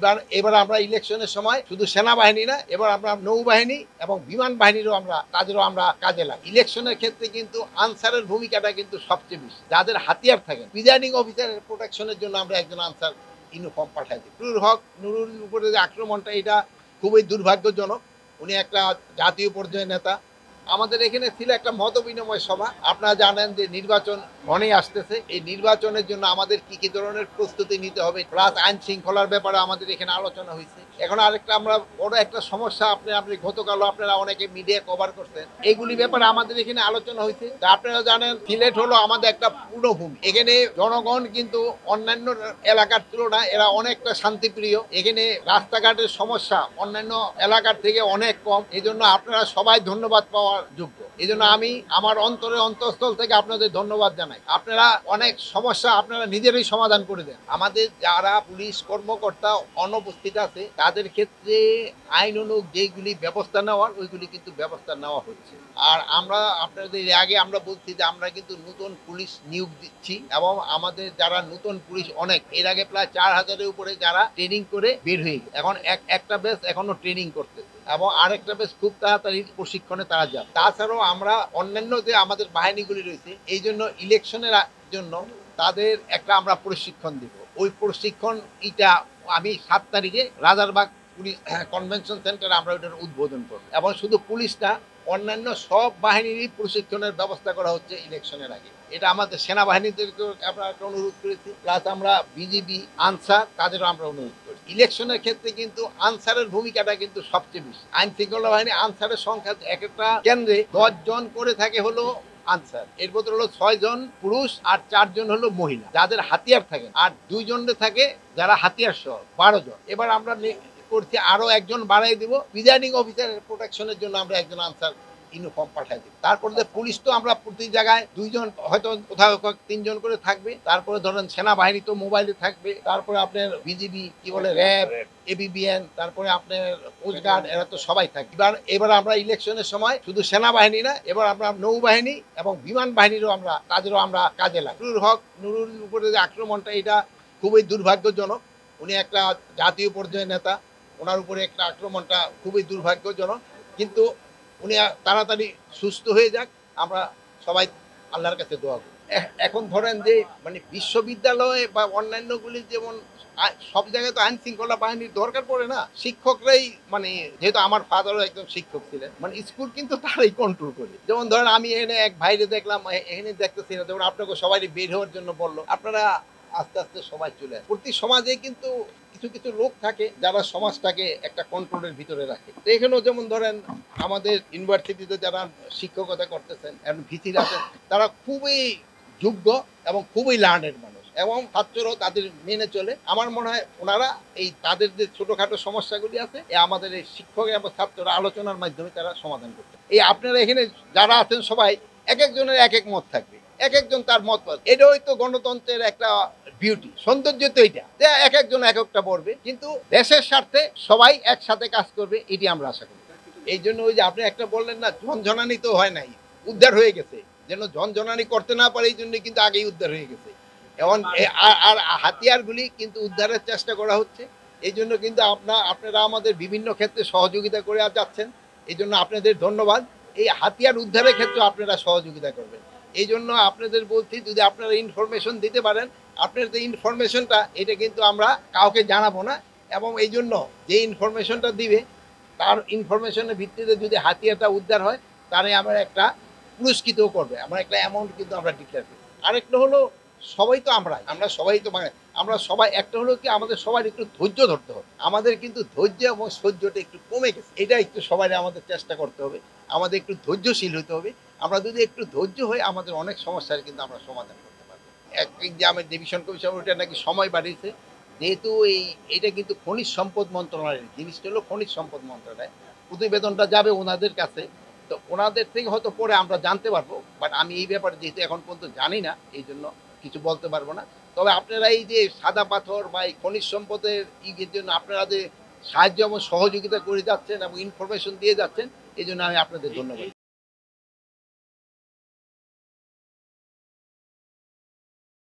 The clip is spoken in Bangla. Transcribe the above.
এবার এবার আমরা ইলেকশনের সময় শুধু সেনাবাহিনী না, এবার আমরা নৌবাহিনী এবং বিমান বাহিনীরও আমরা কাজে লাগাই। ইলেকশনের ক্ষেত্রে কিন্তু আনসারের ভূমিকাটা কিন্তু সবচেয়ে বেশি। যাদের হাতিয়ার থাকে, প্রিজাইডিং অফিসারের প্রোটেকশনের জন্য আমরা একজন আনসার ইউনিফর্ম পাঠাই দিই। নুরুল উপরে যে আক্রমণটা, এটা খুবই দুর্ভাগ্যজনক। উনি একটা জাতীয় পর্যায়ের নেতা। আমাদের এখানে ছিল একটা মত বিনিময় সভা। আপনারা জানেন যে নির্বাচন ঘনেই আসতেছে। এই নির্বাচনের জন্য আমাদের কি কি ধরনের প্রস্তুতি নিতে হবে, প্লাস আইন শৃঙ্খলার ব্যাপারে আমাদের এখানে আলোচনা হয়েছে। এখন আরেকটা আমরা বড় একটা সমস্যা, আপনি গতকালও আপনারা অনেকে মিডিয়া কভার করছেন, এইগুলি ব্যাপারে আমাদের এখানে আলোচনা হয়েছে। আপনারা জানেন সিলেট হলো আমাদের একটা পূর্ণভূমি। এখানে জনগণ কিন্তু অন্যান্য এলাকার তুলনায় এরা অনেকটা শান্তিপ্রিয়। এখানে রাস্তাঘাটের সমস্যা অন্যান্য এলাকার থেকে অনেক কম। এই জন্য আপনারা সবাই ধন্যবাদ পাওয়ার যোগ্য। এই জন্য আমি আমার অন্তঃস্থল থেকে আপনাদের ধন্যবাদ জানাই। আপনারা অনেক সমস্যা আপনারা নিজেরাই সমাধান করে দেন। আমাদের যারা পুলিশ কর্মকর্তা অনুপস্থিত আছে তাদের ক্ষেত্রে আইন অনুযায়ী যেগুলি ব্যবস্থা নেওয়ার, ওইগুলি কিন্তু ব্যবস্থা নেওয়া হচ্ছে। আর আমরা আপনাদের আগে আমরা বলছি যে আমরা কিন্তু নতুন পুলিশ নিয়োগ দিচ্ছি, এবং আমাদের যারা নতুন পুলিশ অনেক, এর আগে প্রায় 4000-এর উপরে যারা ট্রেনিং করে বের হয়ে গেছে। এখন একটা বেশ এখনো ট্রেনিং করতেছে, এবং আরেকটা বেশ খুব তাড়াতাড়ি প্রশিক্ষণে তারা যাবে। তাছাড়াও আমরা অন্যান্য যে আমাদের বাহিনীগুলি রয়েছে, এই জন্য ইলেকশনের জন্য তাদের একটা আমরা প্রশিক্ষণ দিব। ওই প্রশিক্ষণ আমি 7 তারিখে রাজারবাগ পুলিশ কনভেনশন সেন্টারে আমরা ওইটার উদ্বোধন করব। এবং শুধু পুলিশটা, অন্যান্য সব বাহিনীরই প্রশিক্ষণের ব্যবস্থা করা হচ্ছে ইলেকশনের আগে। এটা আমাদের সেনাবাহিনীদেরকেও আমরা একটা অনুরোধ করেছি, প্লাস আমরা বিজিবি, আনসার তাদেরও আমরা অনুরোধ করি। ইলেকশনের ক্ষেত্রে কিন্তু আনসারের ভূমিকাটা কিন্তু সবচেয়ে বেশি। আইন শৃঙ্খলা বাহিনী আনসারের সংখ্যা এক একটা কেন্দ্রে 10 জন করে থাকে হলো আনসার। এর ভিতরে হলো 6 জন পুরুষ আর 4 জন হলো মহিলা যাদের হাতিয়ার থাকে, আর 2 জনে থাকে যারা হাতিয়ার সহ 12 জন। এবার আমরা করছি আরো একজন বাড়াই দিব। প্রিজাইডিং অফিসারের প্রোটেকশনের জন্য আমরা একজন আনসার ইউনিফর্ম পাঠাই দিব। তারপরে পুলিশ তো আমরা প্রতি জায়গায় 2 জন, হয়তো কোথাও 3 জন করে থাকবে। তারপরে ধরেন সেনাবাহিনী তো মোবাইলে থাকবে। তারপরে আপনার বিজিবি, কি বলে, র্যাব, এবিবিএন, তারপরে আপনার কোস্টগার্ড, এরা তো সবাই থাকবে। এবার আমরা ইলেকশনের সময় শুধু সেনাবাহিনী না, এবার আমরা নৌবাহিনী এবং বিমান বাহিনীরও আমরা কাজে লাগাই। নুরুল উপরে যে আক্রমণটা, এটা খুবই দুর্ভাগ্যজনক। উনি একটা জাতীয় পর্যায়ের নেতা, ওনার উপরে একটা আক্রমণটা খুবই দুর্ভাগ্যজনক। কিন্তু উনি তাড়াতাড়ি সুস্থ হয়ে যাক, আমরা সবাই আল্লাহর কাছে দোয়া করি। এখন ধরেন যে বিশ্ববিদ্যালয়ে বা অন্যান্যগুলি, যেমন সব জায়গায় তো আইন শৃঙ্খলা বাহিনীর দরকার পড়ে না। শিক্ষকরাই, যেহেতু আমার ফাদারও একজন শিক্ষক ছিলেন, স্কুল কিন্তু তারাই কন্ট্রোল করে। যেমন ধরেন আমি এখানে এক ভাইরে দেখলাম, এখানে দেখতেছি না, যেমন আপনাকে সবাই বের হওয়ার জন্য বললো, আপনারা আস্তে আস্তে সবাই চলে আসে। প্রতি সমাজে কিন্তু কিছু কিছু লোক থাকে যারা সমাজটাকে একটা কন্ট্রোলের ভিতরে রাখে। তো এখানেও যেমন ধরেন আমাদের ইউনিভার্সিটিতে যারা শিক্ষকতা করতেছেন, ভিসির আছেন, তারা খুবই যোগ্য এবং খুবই লার্নেড মানুষ, এবং ছাত্ররাও তাদের মেনে চলে। আমার মনে হয় ওনারা তাদের যে ছোটখাটো সমস্যাগুলি আছে, আমাদের এই শিক্ষক এবং ছাত্ররা আলোচনার মাধ্যমে তারা সমাধান করতে। আপনারা এখানে যারা আছেন সবাই এক একজনের এক এক মত থাকবে, এক একজন তার মত। এটাই তো গণতন্ত্রের একটা বিউটি, সৌন্দর্য তো এটা, যে এক একজন এক একটা পড়বে, কিন্তু দেশের স্বার্থে সবাই একসাথে কাজ করবে, এটি আমরা আশা করি। এই জন্য ওই যে আপনি একটা বললেন না, ঝনঝনানি তো হয় নাই, উদ্ধার হয়ে গেছে। যেন ঝনঝনানি করতে না পারে, এই জন্য কিন্তু আগেই উদ্ধার হয়ে গেছে। এবং আর হাতিয়ারগুলি কিন্তু উদ্ধারের চেষ্টা করা হচ্ছে। এই জন্য কিন্তু আপনারা আমাদের বিভিন্ন ক্ষেত্রে সহযোগিতা করে যাচ্ছেন। এই জন্য আপনাদের ধন্যবাদ। এই হাতিয়ার উদ্ধারের ক্ষেত্রে আপনারা সহযোগিতা করবেন। এই জন্য আপনাদের বলছি, যদি আপনারা ইনফরমেশন দিতে পারেন, আপনার যে ইনফরমেশনটা, এটা কিন্তু আমরা কাউকে জানাবো না। এবং এই জন্য যে ইনফরমেশনটা দিবে, তার ইনফরমেশনের ভিত্তিতে যদি হাতিয়ারটা উদ্ধার হয়, তাহলে আমরা একটা পুরস্কৃতও করবে, আমরা একটা অ্যামাউন্ট কিন্তু আমরা ডিক্লেয়ার করি। আরেকটা হলো, সবাই তো আমরা সবাই তো আমরা সবাই, একটা হলো কি, আমাদের সবার একটু ধৈর্য ধরতে হবে। আমাদের কিন্তু ধৈর্য এবং সহ্যটা একটু কমে গেছে। এটা একটু সবাই আমাদের চেষ্টা করতে হবে, আমাদের একটু ধৈর্যশীল হতে হবে। আমরা যদি একটু ধৈর্য হই, আমাদের অনেক সমস্যার কিন্তু আমরা সমাধান করতে পারবো। যে আমার ডিভিশন কমিশন, ওটা নাকি সময় বাড়িয়েছে, যেহেতু এটা কিন্তু খনিজ সম্পদ মন্ত্রণালয়ের জিনিসটা হলো, খনিজ সম্পদ মন্ত্রণালয়, প্রতিবেদনটা যাবে ওনাদের কাছে। তো ওনাদের থেকে হয়তো পরে আমরা জানতে পারবো, বাট আমি এই ব্যাপারে যেহেতু এখন পর্যন্ত জানি না, এই জন্য কিছু বলতে পারবো না। তবে আপনারা এই যে সাদা পাথর বা এই খনিজ সম্পদের জন্য আপনারা যে সাহায্য এবং সহযোগিতা করে যাচ্ছেন এবং ইনফরমেশন দিয়ে যাচ্ছেন, এই জন্য আমি আপনাদের ধন্যবাদ।